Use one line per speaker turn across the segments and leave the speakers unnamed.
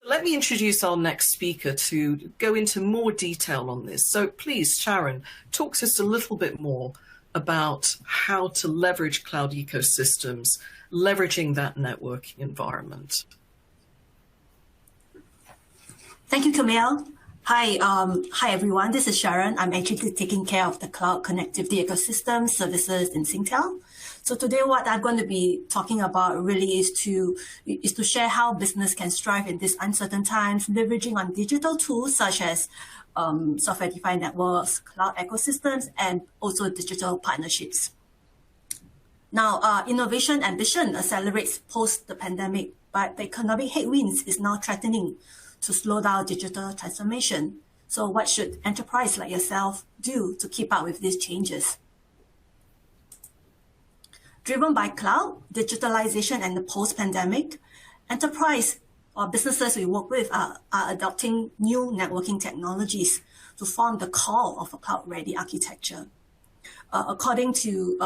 Let me introduce our next speaker to go into more detail on this. So please, Sharon, talk to us a little bit more about how to leverage cloud ecosystems, leveraging that networking environment.
Thank you, Camille. Hi, everyone. This is Sharon. I'm actually taking care of the cloud connectivity ecosystem services in Singtel. So today, what I'm going to be talking about really is to share how business can strive in these uncertain times, leveraging on digital tools such as software-defined networks, cloud ecosystems, and also digital partnerships. Now, innovation ambition accelerates post the pandemic, but the economic headwinds is now threatening to slow down digital transformation. So what should enterprise like yourself do to keep up with these changes? Driven by cloud, digitalization, and the post-pandemic, enterprise or businesses we work with are adopting new networking technologies to form the core of a cloud-ready architecture. According to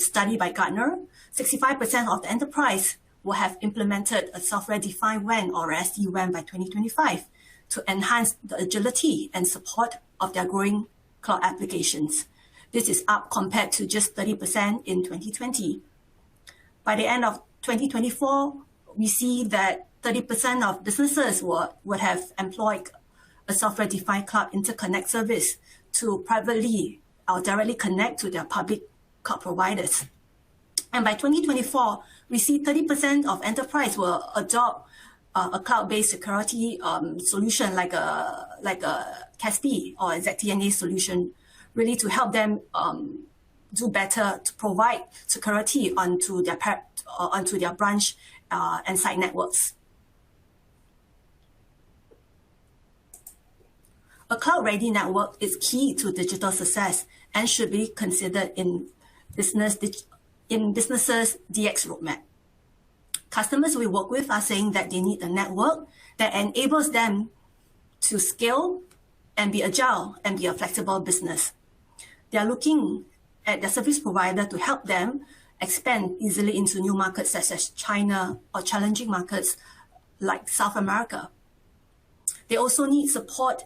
study by Gartner, 65% of the enterprise will have implemented a software-defined WAN or SD-WAN by 2025 to enhance the agility and support of their growing cloud applications. This is up compared to just 30% in 2020. By the end of 2024, we see that 30% of businesses would have employed a software-defined cloud interconnect service to privately or directly connect to their public cloud providers. And by 2024, we see 30% of enterprise will adopt a cloud-based security solution like a CASB or a ZTNA solution, really to help them do better to provide security onto their branch and site networks. A cloud-ready network is key to digital success and should be considered in businesses' DX roadmap. Customers we work with are saying that they need a network that enables them to scale and be agile and be a flexible business. They are looking at their service provider to help them expand easily into new markets such as China or challenging markets like South America. They also need support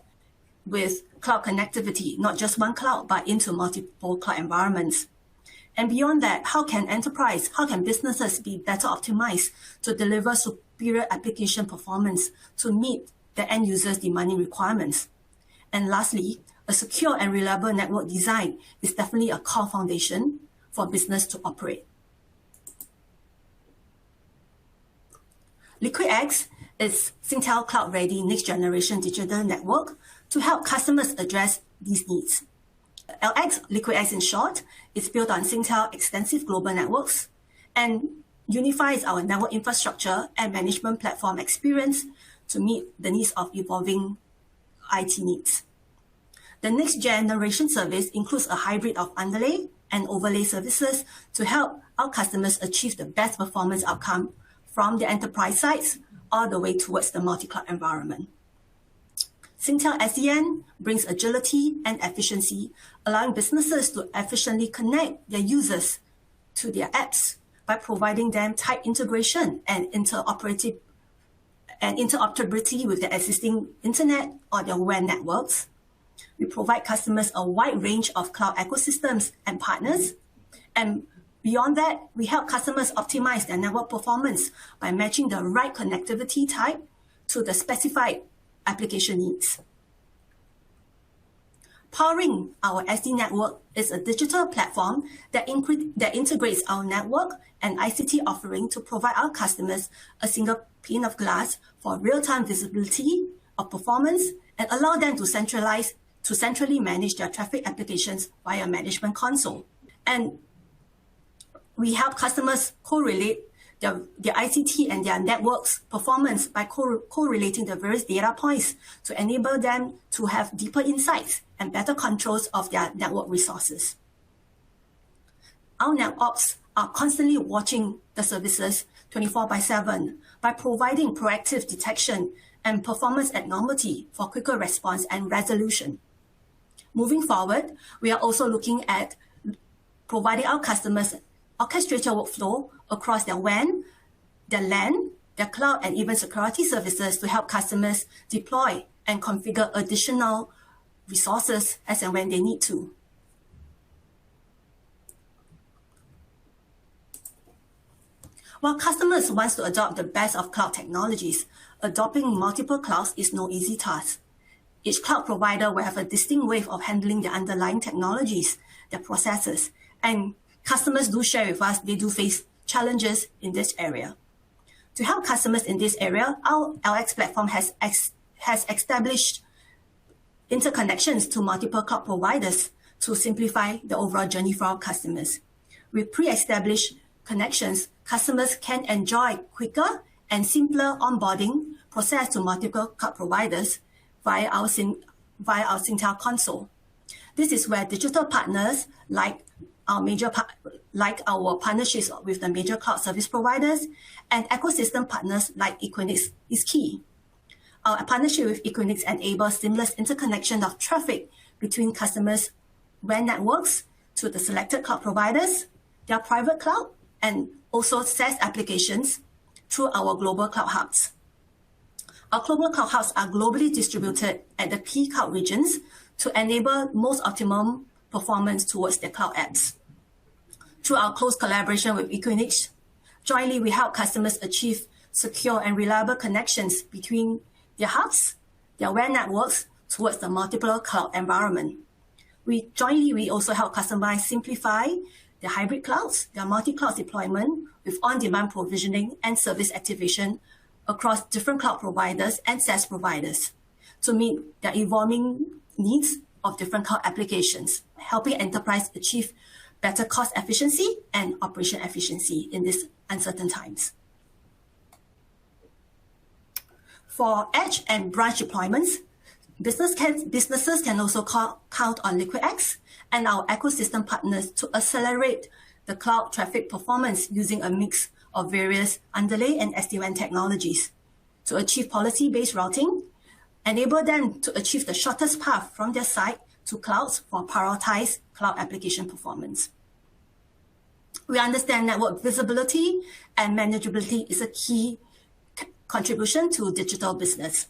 with cloud connectivity, not just one cloud, but into multiple cloud environments. And beyond that, how can businesses be better optimized to deliver superior application performance to meet the end users' demanding requirements? And lastly, a secure and reliable network design is definitely a core foundation for business to operate. LiquidX is Singtel cloud-ready next-generation digital network to help customers address these needs. LX, LiquidX in short, is built on Singtel extensive global networks and unifies our network infrastructure and management platform experience to meet the needs of evolving IT needs. The next generation service includes a hybrid of underlay and overlay services to help our customers achieve the best performance outcome from the enterprise sites all the way towards the multi-cloud environment. Singtel SDN brings agility and efficiency, allowing businesses to efficiently connect their users to their apps by providing them tight integration and interoperability with their existing internet or their WAN networks. We provide customers a wide range of cloud ecosystems and partners. And beyond that, we help customers optimize their network performance by matching the right connectivity type to the specified application needs. Powering our SD network is a digital platform that integrates our network and ICT offering to provide our customers a single pane of glass for real-time visibility of performance and allow them to centrally manage their traffic applications via management console. And we help customers correlate their ICT and their networks performance by correlating the various data points to enable them to have deeper insights and better controls of their network resources. Our NetOps are constantly watching the services 24/7 by providing proactive detection and performance abnormality for quicker response and resolution. Moving forward, we are also looking at providing our customers orchestrated workflow across their WAN, their LAN, their cloud and even security services to help customers deploy and configure additional resources as and when they need to. While customers want to adopt the best of cloud technologies, adopting multiple clouds is no easy task. Each cloud provider will have a distinct way of handling the underlying technologies, their processes, and customers do share with us they do face challenges in this area. To help customers in this area, our LX platform has established interconnections to multiple cloud providers to simplify the overall journey for our customers. With pre-established connections, customers can enjoy quicker and simpler onboarding process to multiple cloud providers via our Singtel console. This is where digital partners like our partnerships with the major cloud service providers and ecosystem partners like Equinix is key. Our partnership with Equinix enables seamless interconnection of traffic between customers' WAN networks to the selected cloud providers, their private cloud, and also SaaS applications through our global cloud hubs. Our global cloud hubs are globally distributed at the key cloud regions to enable most optimum performance towards their cloud apps. Through our close collaboration with Equinix, jointly we help customers achieve secure and reliable connections between their hubs, their WAN networks towards the multiple cloud environment. We also help customers simplify their hybrid clouds, their multi-cloud deployment with on-demand provisioning and service activation across different cloud providers and SaaS providers to meet their evolving needs of different cloud applications, helping enterprise achieve better cost efficiency and operation efficiency in these uncertain times. For edge and branch deployments, businesses can also count on LiquidX and our ecosystem partners to accelerate the cloud traffic performance using a mix of various underlay and SD-WAN technologies to achieve policy-based routing, enable them to achieve the shortest path from their site to clouds for prioritized cloud application performance. We understand network visibility and manageability is a key contribution to digital business.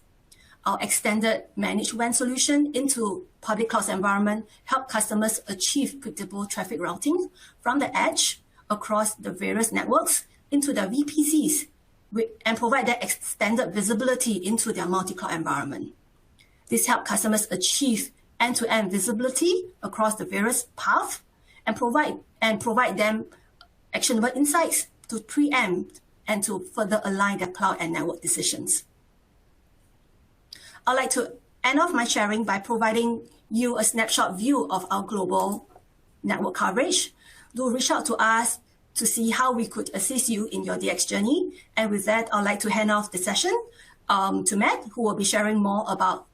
Our extended managed WAN solution into public cloud environment help customers achieve predictable traffic routing from the edge across the various networks into the VPCs and provide that extended visibility into their multi-cloud environment. This helps customers achieve end-to-end visibility across the various paths and provide them actionable insights to preempt and to further align their cloud and network decisions. I'd like to end off my sharing by providing you a snapshot view of our global network coverage. Do reach out to us to see how we could assist you in your DX journey. And with that, I'd like to hand off the session to Matt, who will be sharing more about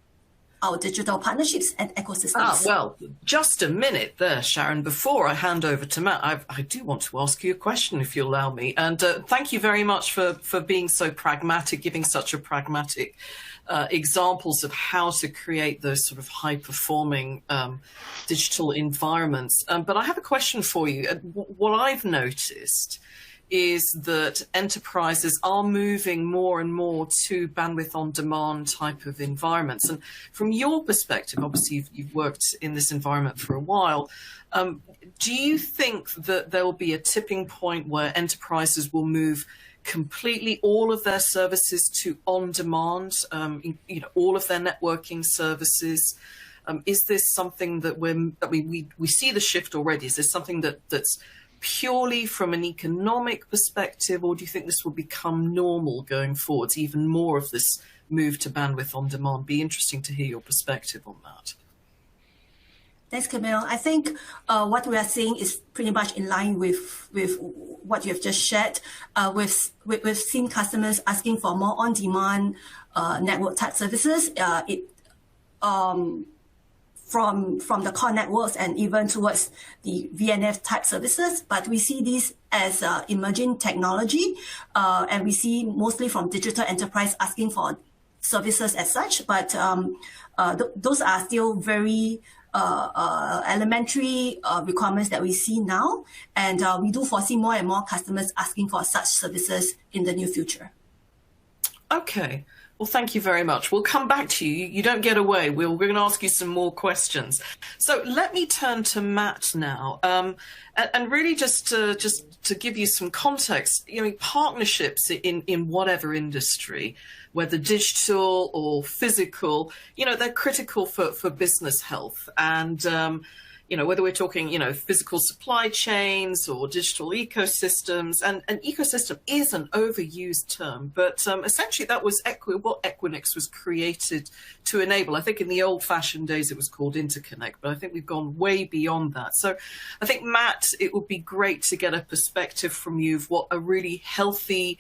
our digital partnerships and ecosystems.
Well, just a minute there, Sharon. Before I hand over to Matt, I do want to ask you a question, if you allow me. And thank you very much for being so pragmatic, giving such a pragmatic examples of how to create those sort of high-performing digital environments. But I have a question for you. What I've noticed is that enterprises are moving more and more to bandwidth on demand type of environments. And from your perspective, obviously you've worked in this environment for a while, do you think that there will be a tipping point where enterprises will move completely all of their services to on demand, all of their networking services? Is this something that we see the shift already? Is this something that's purely from an economic perspective, or do you think this will become normal going forwards, even more of this move to bandwidth on demand? Be interesting to hear your perspective on that.
Thanks, Camille. I think what we are seeing is pretty much in line with what you have just shared. We've seen customers asking for more on-demand network type services. From the core networks and even towards the VNF type services, but we see this as emerging technology, and we see mostly from digital enterprise asking for services as such, but those are still very elementary requirements that we see now, and we do foresee more and more customers asking for such services in the near future.
Okay. Well, thank you very much. We'll come back to you. You don't get away. We're going to ask you some more questions. So let me turn to Matt now, and really just to give you some context. Partnerships in whatever industry, whether digital or physical, they're critical for business health. And whether we're talking, physical supply chains or digital ecosystems, and an ecosystem is an overused term, but essentially that was what Equinix was created to enable. I think in the old-fashioned days it was called interconnect, but I think we've gone way beyond that. So I think, Matt, it would be great to get a perspective from you of what a really healthy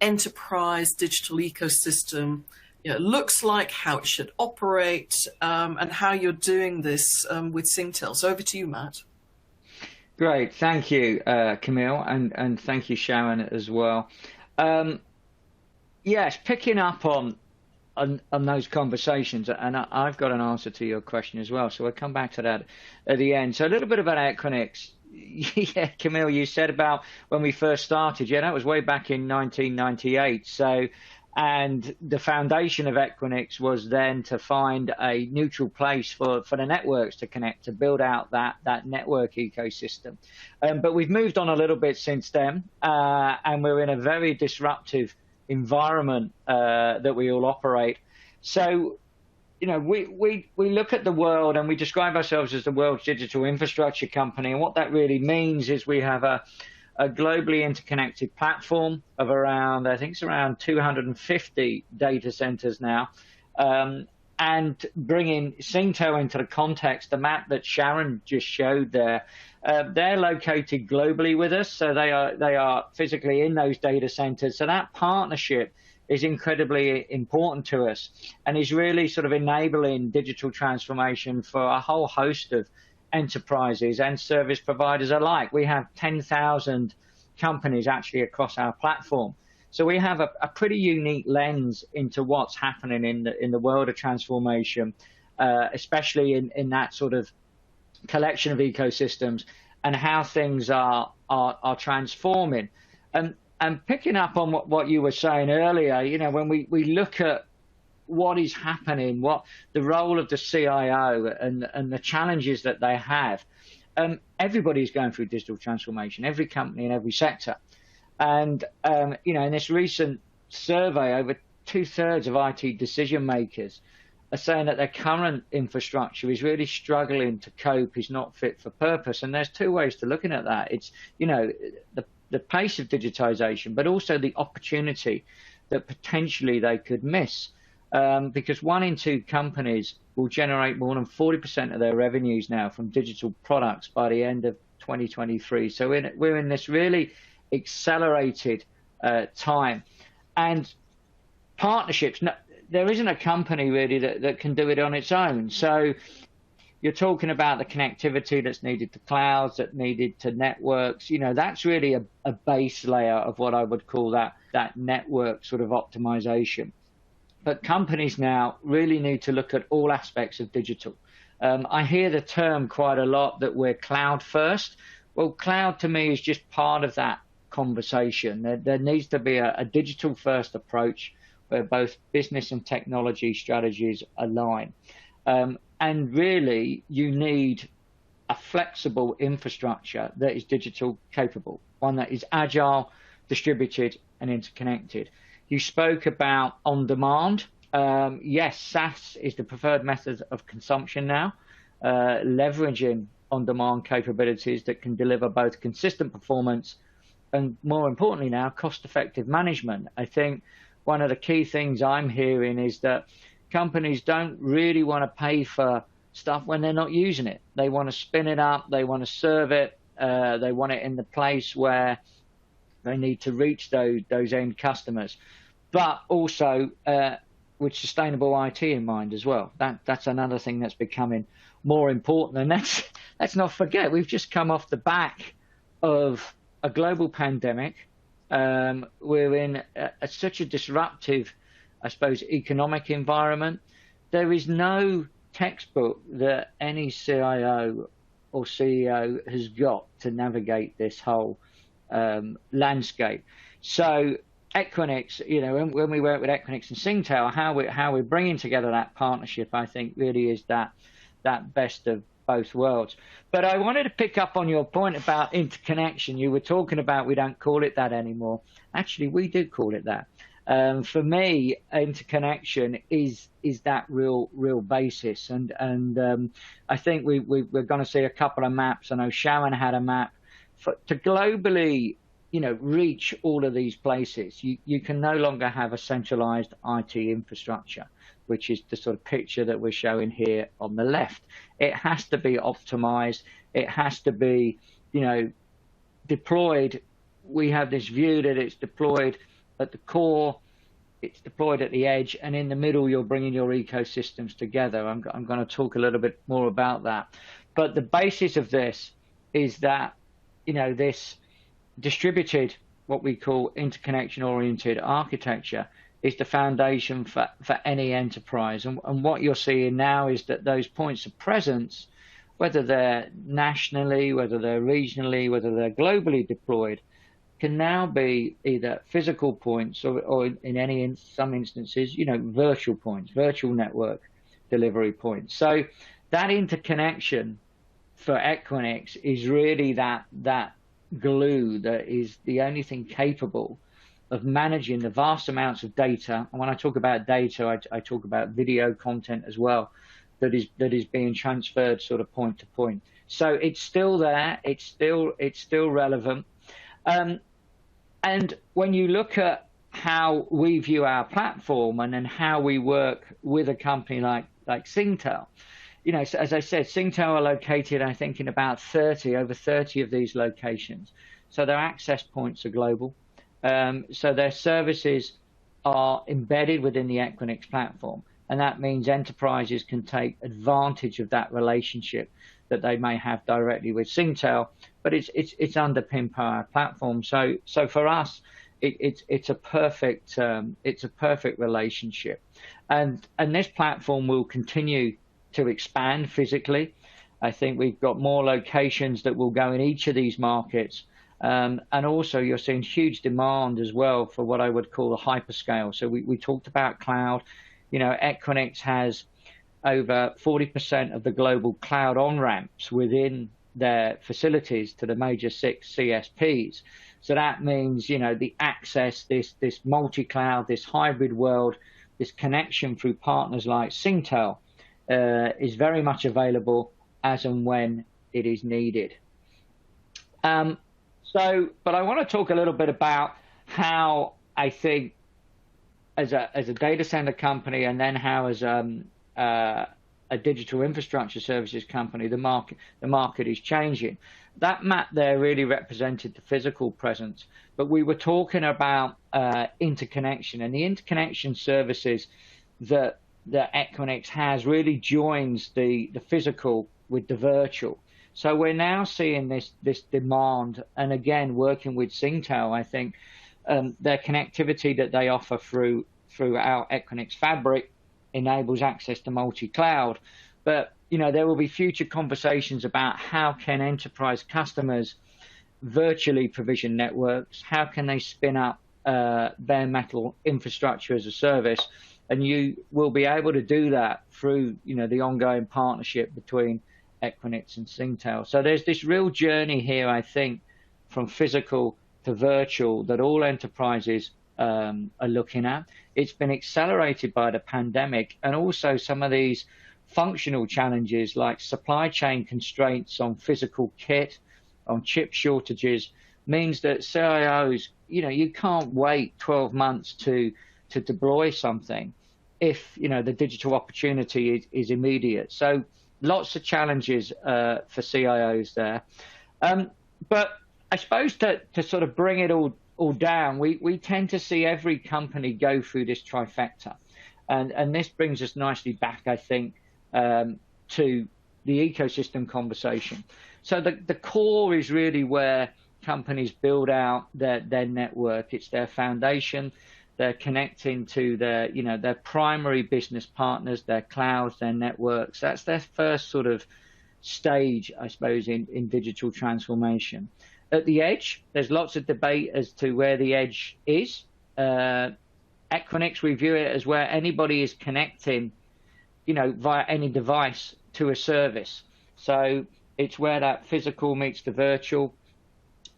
enterprise digital ecosystem looks like, how it should operate, and how you're doing this with Singtel. So over to you, Matt.
Great, thank you, Camille, and thank you, Sharon, as well. Yes, picking up on those conversations, and I've got an answer to your question as well, so we'll come back to that at the end. So a little bit about Equinix. Yeah, Camille, you said about when we first started. Yeah, that was way back in 1998. And the foundation of Equinix was then to find a neutral place for the networks to connect, to build out that network ecosystem. But we've moved on a little bit since then, and we're in a very disruptive environment that we all operate. So, we look at the world and we describe ourselves as the world's digital infrastructure company. And what that really means is we have a globally interconnected platform of around, I think it's around 250 data centers now. And bringing Singtel into the context, the map that Sharon just showed there, they're located globally with us. So they are physically in those data centers. So that partnership is incredibly important to us and is really sort of enabling digital transformation for a whole host of enterprises and service providers alike. We have 10,000 companies actually across our platform. So we have a pretty unique lens into what's happening in the world of transformation, especially in that sort of collection of ecosystems and how things are transforming. And picking up on what you were saying earlier, when we look at what is happening, what the role of the CIO and the challenges that they have. Everybody's going through digital transformation, every company in every sector. And, in this recent survey, over 2/3 of IT decision makers are saying that their current infrastructure is really struggling to cope, is not fit for purpose. And there's two ways to looking at that. It's, the pace of digitization, but also the opportunity that potentially they could miss. Because 1 in 2 companies will generate more than 40% of their revenues now from digital products by the end of 2023. So we're in this really accelerated time. And partnerships, there isn't a company really that can do it on its own. So you're talking about the connectivity that's needed to clouds, that's needed to networks. That's really a base layer of what I would call that network sort of optimization. But companies now really need to look at all aspects of digital. I hear the term quite a lot that we're cloud first. Well, cloud to me is just part of that conversation. There needs to be a digital first approach where both business and technology strategies align. And really, you need a flexible infrastructure that is digital capable, one that is agile, distributed, and interconnected. You spoke about on-demand. Yes, SaaS is the preferred method of consumption now, leveraging on-demand capabilities that can deliver both consistent performance and, more importantly now, cost-effective management. I think one of the key things I'm hearing is that companies don't really want to pay for stuff when they're not using it. They want to spin it up, they want to serve it, they want it in the place where they need to reach those end customers, but also with sustainable IT in mind as well. That's another thing that's becoming more important. And let's not forget, we've just come off the back of a global pandemic. We're in such a disruptive, I suppose, economic environment. There is no textbook that any CIO or CEO has got to navigate this whole landscape. So Equinix, when we work with Equinix and Singtel, how we're bringing together that partnership, I think really is that best of both worlds. But I wanted to pick up on your point about interconnection. You were talking about we don't call it that anymore. Actually, we do call it that. For me, interconnection is that real basis, and I think we're going to see a couple of maps. I know Sharon had a map to globally, reach all of these places. You can no longer have a centralized IT infrastructure, which is the sort of picture that we're showing here on the left. It has to be optimized. It has to be, deployed. We have this view that it's deployed at the core, it's deployed at the edge, and in the middle, you're bringing your ecosystems together. I'm going to talk a little bit more about that. But the basis of this is that, this distributed, what we call interconnection-oriented architecture, is the foundation for any enterprise. And what you're seeing now is that those points of presence, whether they're nationally, whether they're regionally, whether they're globally deployed, can now be either physical points or in some instances, virtual points, virtual network delivery points. So that interconnection for Equinix is really that glue that is the only thing capable of managing the vast amounts of data. And when I talk about data, I talk about video content as well, that is being transferred sort of point to point. So it's still there. It's still relevant. And when you look at how we view our platform and then how we work with a company like Singtel, so as I said, Singtel are located, I think, in about over 30 of these locations. So their access points are global. So their services are embedded within the Equinix platform. And that means enterprises can take advantage of that relationship that they may have directly with Singtel, but it's underpinned by our platform. So for us, it's a perfect relationship, and this platform will continue to expand physically. I think we've got more locations that will go in each of these markets, and also you're seeing huge demand as well for what I would call the hyperscale. So we talked about cloud. Equinix has over 40% of the global cloud on-ramps within their facilities to the major 6 CSPs. So that means, the access, this multi-cloud, this hybrid world, this connection through partners like Singtel is very much available as and when it is needed. But I want to talk a little bit about how I think as a data center company, and then how as a digital infrastructure services company, the market is changing. That map there really represented the physical presence, but we were talking about interconnection, and the interconnection services that Equinix has really joins the physical with the virtual. So we're now seeing this demand, and again, working with Singtel, I think their connectivity that they offer through our Equinix Fabric enables access to multi-cloud. But there will be future conversations about how can enterprise customers virtually provision networks, how can they spin up bare metal infrastructure as a service, and you will be able to do that through the ongoing partnership between Equinix and Singtel. So there's this real journey here, I think, from physical to virtual that all enterprises are looking at. It's been accelerated by the pandemic, and also some of these functional challenges like supply chain constraints on physical kit, on chip shortages, means that CIOs, you can't wait 12 months to deploy something if, the digital opportunity is immediate. So lots of challenges for CIOs there. But I suppose to sort of bring it all down, we tend to see every company go through this trifecta. And this brings us nicely back, I think, to the ecosystem conversation. So the core is really where companies build out their network. It's their foundation. They're connecting to their primary business partners, their clouds, their networks. That's their first sort of stage, I suppose, in digital transformation. At the edge, there's lots of debate as to where the edge is. Equinix, we view it as where anybody is connecting, via any device to a service. So it's where that physical meets the virtual.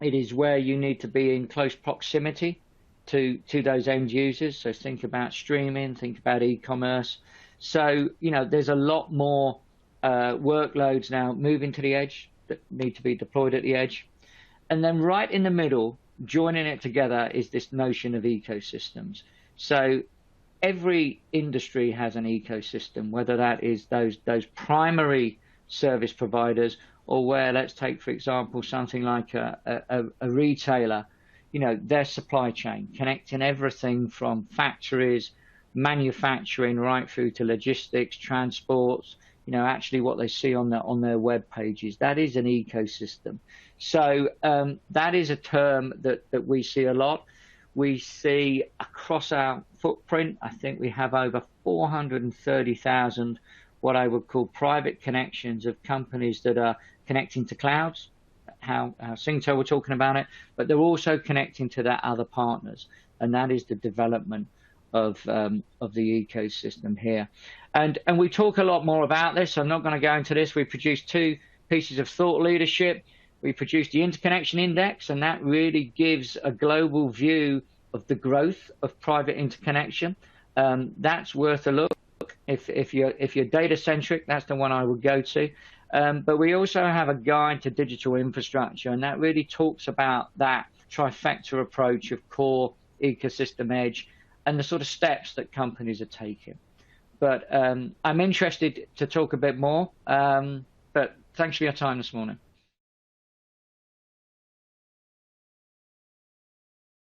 It is where you need to be in close proximity to those end users. So think about streaming, think about e-commerce. So, there's a lot more workloads now moving to the edge that need to be deployed at the edge. And then right in the middle, joining it together, is this notion of ecosystems. So every industry has an ecosystem, whether that is those primary service providers, or where, let's take, for example, something like a retailer, their supply chain, connecting everything from factories, manufacturing, right through to logistics, transports, actually what they see on their web pages. That is an ecosystem. So that is a term that we see a lot. We see across our footprint, I think we have over 430,000 what I would call private connections of companies that are connecting to clouds, how Singtel were talking about it, but they're also connecting to their other partners, and that is the development of the ecosystem here. And we talk a lot more about this. I'm not going to go into this. We produced 2 pieces of thought leadership. We produced the Interconnection Index, and that really gives a global view of the growth of private interconnection. That's worth a look. If you're data centric, that's the one I would go to. But we also have a guide to digital infrastructure, and that really talks about that trifecta approach of core, ecosystem, edge, and the sort of steps that companies are taking. But I'm interested to talk a bit more. But thanks for your time this morning.